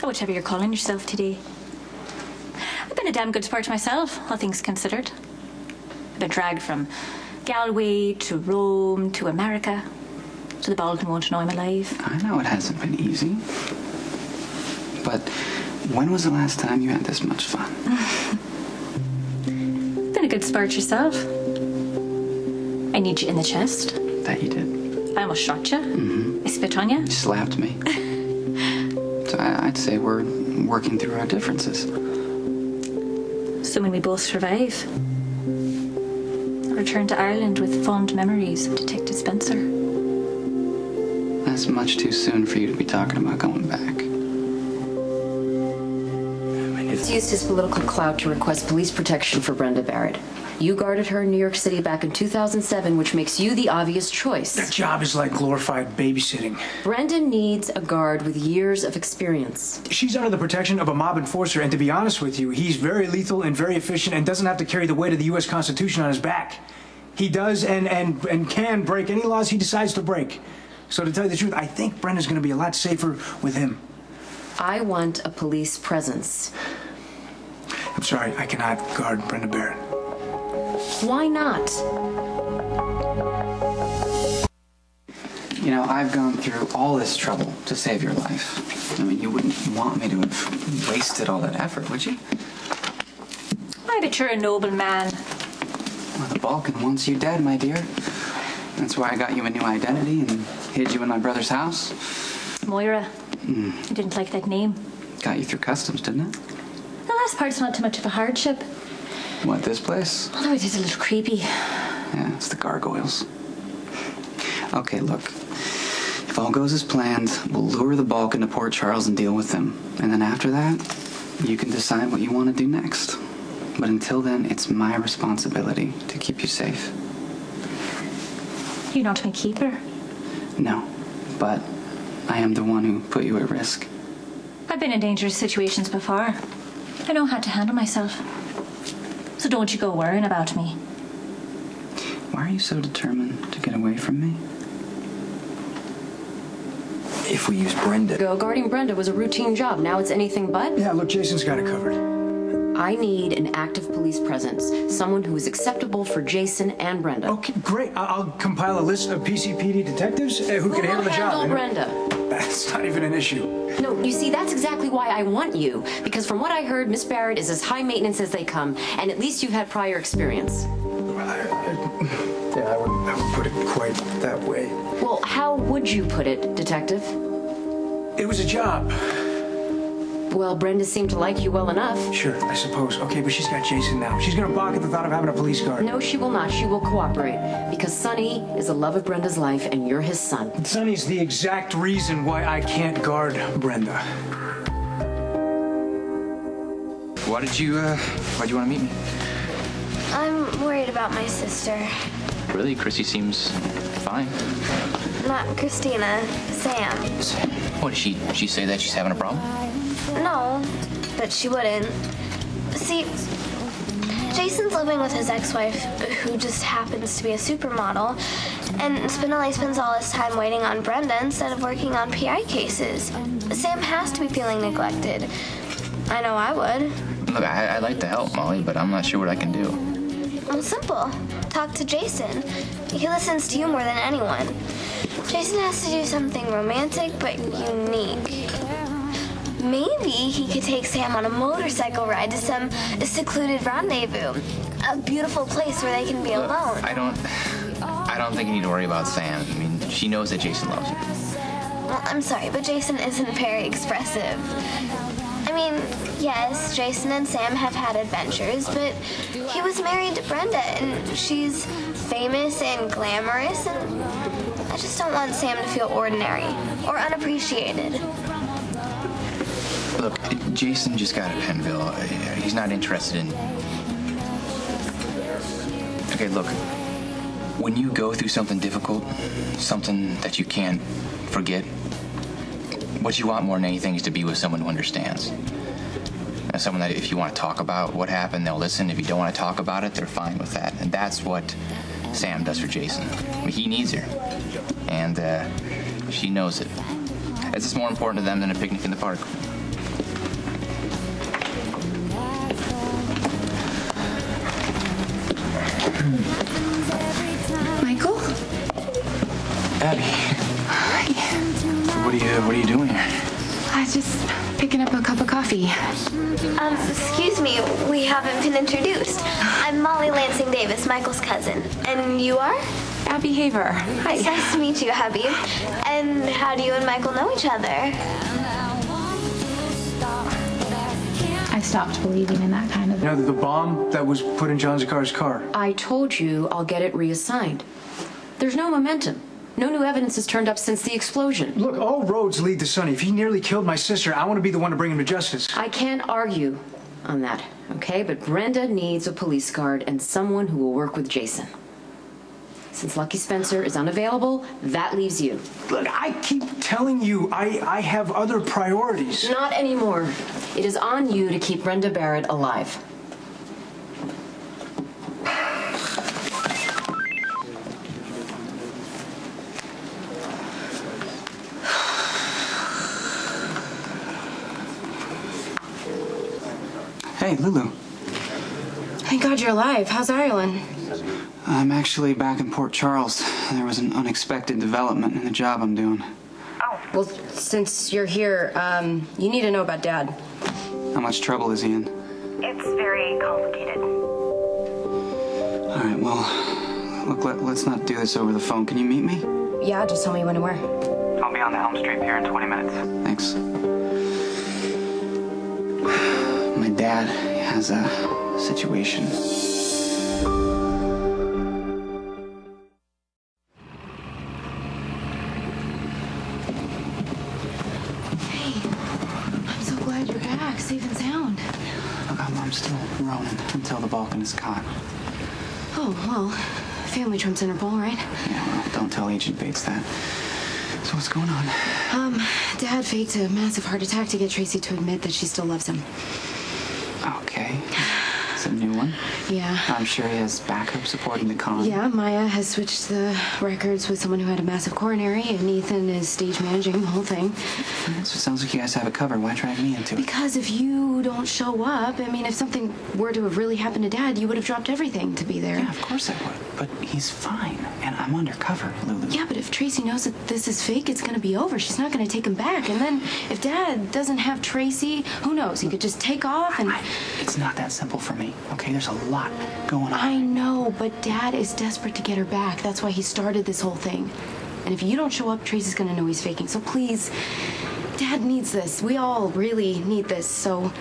Or whatever you're calling yourself today. I've been a damn good sport myself, all things considered. I've been dragged from Galway to Rome to America, so the Balkan won't know I'm alive. I know it hasn't been easy. But when was the last time you had this much fun? Been a good sport yourself. I need you in the chest. That you did. I almost shot you. Mm-hmm. I spit on you. You slapped me. So I'd say we're working through our differences. So when we both survive, I'll return to Ireland with fond memories of Detective Spencer. That's much too soon for you to be talking about going back. He's used his political clout to request police protection for Brenda Barrett. You guarded her in New York City back in 2007, which makes you the obvious choice. That job is like glorified babysitting. Brenda needs a guard with years of experience. She's under the protection of a mob enforcer, and to be honest with you, he's very lethal and very efficient and doesn't have to carry the weight of the U.S. Constitution on his back. He does and can break any laws he decides to break. So to tell you the truth, I think Brenda's going to be a lot safer with him. I want a police presence. I'm sorry, I cannot guard Brenda Barrett. Why not? You know, I've gone through all this trouble to save your life. I mean, you wouldn't want me to have wasted all that effort, would you? I bet you're a noble man. Well, the Balkan wants you dead, my dear. That's why I got you a new identity and hid you in my brother's house. Moira. I didn't like that name. Got you through customs, didn't it? The last part's not too much of a hardship. What, this place? Although it is a little creepy. Yeah, it's the gargoyles. Okay, look. If all goes as planned, we'll lure the Balkan to Port Charles and deal with them. And then after that, you can decide what you want to do next. But until then, it's my responsibility to keep you safe. You're not my keeper. No, but I am the one who put you at risk. I've been in dangerous situations before. I know how to handle myself. So don't you go worrying about me. Why are you so determined to get away from me? If we use Brenda... Guarding Brenda was a routine job. Now it's anything but? Yeah, look, Jason's got it covered. I need an active police presence. Someone who is acceptable for Jason and Brenda. Okay, great. I'll compile a list of PCPD detectives who can handle the job. Brenda. That's not even an issue. No, you see, that's exactly why I want you. Because from what I heard, Miss Barrett is as high maintenance as they come, and at least you've had prior experience. Yeah, I wouldn't put it quite that way. Well, how would you put it, Detective? It was a job. Well, Brenda seemed to like you well enough. Sure, I suppose. Okay, but she's got Jason now. She's gonna balk at the thought of having a police guard. No, she will not. She will cooperate. Because Sonny is the love of Brenda's life, and you're his son. Sonny's the exact reason why I can't guard Brenda. Why'd you want to meet me? I'm worried about my sister. Really? Chrissy seems fine. Not Christina, Sam. What, did she say that she's having a problem? No, but she wouldn't. See, Jason's living with his ex-wife, who just happens to be a supermodel, and Spinelli spends all his time waiting on Brenda instead of working on PI cases. Sam has to be feeling neglected. I know I would. Look, I'd like to help, Molly, but I'm not sure what I can do. Well, simple. Talk to Jason. He listens to you more than anyone. Jason has to do something romantic but unique. Maybe he could take Sam on a motorcycle ride to some secluded rendezvous. A beautiful place where they can be alone. I don't think you need to worry about Sam. I mean, she knows that Jason loves her. Well, I'm sorry, but Jason isn't very expressive. I mean, yes, Jason and Sam have had adventures, but he was married to Brenda, and she's famous and glamorous, and I just don't want Sam to feel ordinary or unappreciated. Look, Jason just got a Penville. He's not interested in... Okay, look. When you go through something difficult, something that you can't forget, what you want more than anything is to be with someone who understands. And someone that if you want to talk about what happened, they'll listen. If you don't want to talk about it, they're fine with that. And that's what Sam does for Jason. I mean, he needs her. And she knows it. Is this more important to them than a picnic in the park? Michael? Abby. Hi. What are you doing here? I was just picking up a cup of coffee. Excuse me, we haven't been introduced. I'm Molly Lansing Davis, Michael's cousin. And you are? Abby Haver. Hi. It's nice to meet you, Abby. And how do you and Michael know each other? I stopped believing in that kind of... You know, the bomb that was put in John Zakar's car. I told you I'll get it reassigned. There's no momentum. No new evidence has turned up since the explosion. Look, all roads lead to Sonny. If he nearly killed my sister, I want to be the one to bring him to justice. I can't argue on that, okay? But Brenda needs a police guard and someone who will work with Jason. Since Lucky Spencer is unavailable, that leaves you. Look, I keep telling you, I have other priorities. Not anymore. It is on you to keep Brenda Barrett alive. Hey, Lulu. Thank God you're alive. How's Ireland? I'm actually back in Port Charles. There was an unexpected development in the job I'm doing. Oh. Well, since you're here, you need to know about Dad. How much trouble is he in? It's very complicated. All right, well, look, let's not do this over the phone. Can you meet me? Yeah, just tell me when and where. I'll be on the Elm Street Pier in 20 minutes. Thanks. My dad has a situation. Safe and sound. Look, I'm still roaming until the Balkan is caught. Oh, well, family trumps Interpol, right? Yeah, well, don't tell Agent Bates that. So what's going on? Dad faked a massive heart attack to get Tracy to admit that she still loves him. Okay. It's a new one. Yeah. I'm sure he has backup supporting the con. Yeah, Maya has switched the records with someone who had a massive coronary, and Ethan is stage managing the whole thing. So it sounds like you guys have it covered. Why drag me into it? Because if you don't show up, I mean, if something were to have really happened to Dad, you would have dropped everything to be there. Yeah, of course I would. But he's fine, and I'm undercover, Lulu. Yeah, but if Tracy knows that this is fake, it's going to be over. She's not going to take him back. And then if Dad doesn't have Tracy, who knows? He could just take off and... It's not that simple for me, okay? There's a lot going on. I know, but Dad is desperate to get her back. That's why he started this whole thing. And if you don't show up, Tracy's going to know he's faking. So please, Dad needs this. We all really need this. So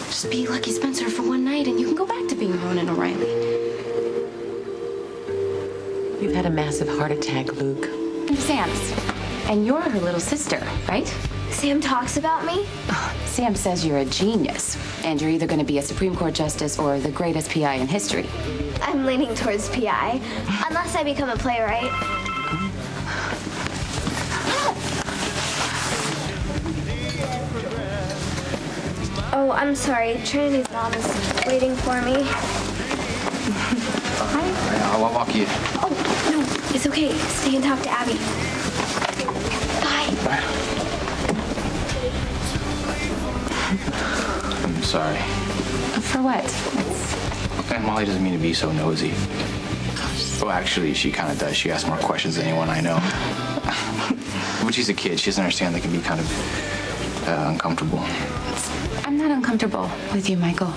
just be Lucky Spencer for one night and you can go back to being Ronan O'Reilly. You've had a massive heart attack, Luke. Sam's. And you're her little sister, right? Sam talks about me? Sam says you're a genius. And you're either going to be a Supreme Court justice or the greatest PI in history. I'm leaning towards PI. Unless I become a playwright. Oh, I'm sorry. Trinity's mom is waiting for me. Hi. I'll walk you. Oh, no. It's okay. Stay and talk to Abby. Bye. Bye. I'm sorry. For what? And Molly doesn't mean to be so nosy. Well, actually, she kind of does. She asks more questions than anyone I know. But she's a kid. She doesn't understand they can be kind of uncomfortable. I'm not uncomfortable with you, Michael.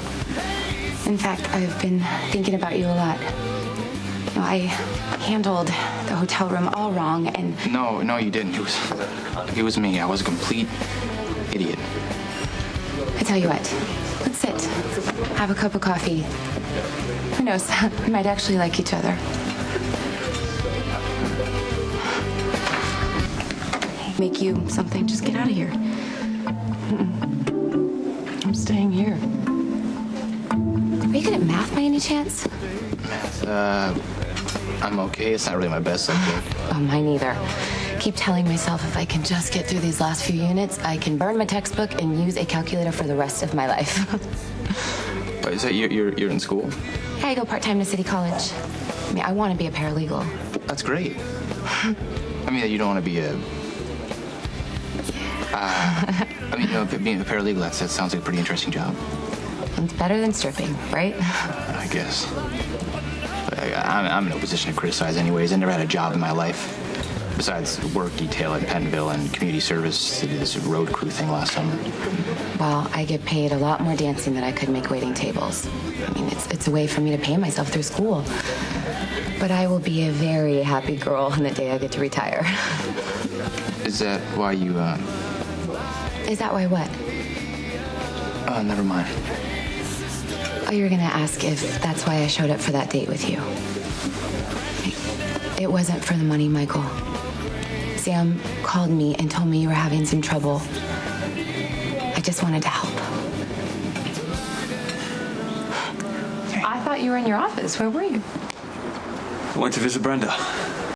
In fact, I've been thinking about you a lot. You know, I handled the hotel room all wrong, and... No, you didn't. It was me. I was a complete idiot. I tell you what, let's sit, have a cup of coffee. Who knows, we might actually like each other. Make you something, just get out of here. I'm staying here. Are you good at math by any chance? Math, I'm okay. It's not really my best subject. Oh, mine either. Keep telling myself if I can just get through these last few units, I can burn my textbook and use a calculator for the rest of my life. Wait, so you're in school? Yeah, I go part-time to City College. I mean, I want to be a paralegal. That's great. I mean, you don't want to be a... I mean, being a paralegal, that sounds like a pretty interesting job. It's better than stripping, right? I guess. But I'm in no position to criticize anyways. I never had a job in my life. Besides work detail at Pentonville and community service to do this road crew thing last summer. Well, I get paid a lot more dancing than I could make waiting tables. I mean, it's a way for me to pay myself through school. But I will be a very happy girl on the day I get to retire. Is that why you, Is that why what? never mind. Oh, you were gonna ask if that's why I showed up for that date with you. It wasn't for the money, Michael. Sam called me and told me you were having some trouble. I just wanted to help. I thought you were in your office. Where were you? I went to visit Brenda.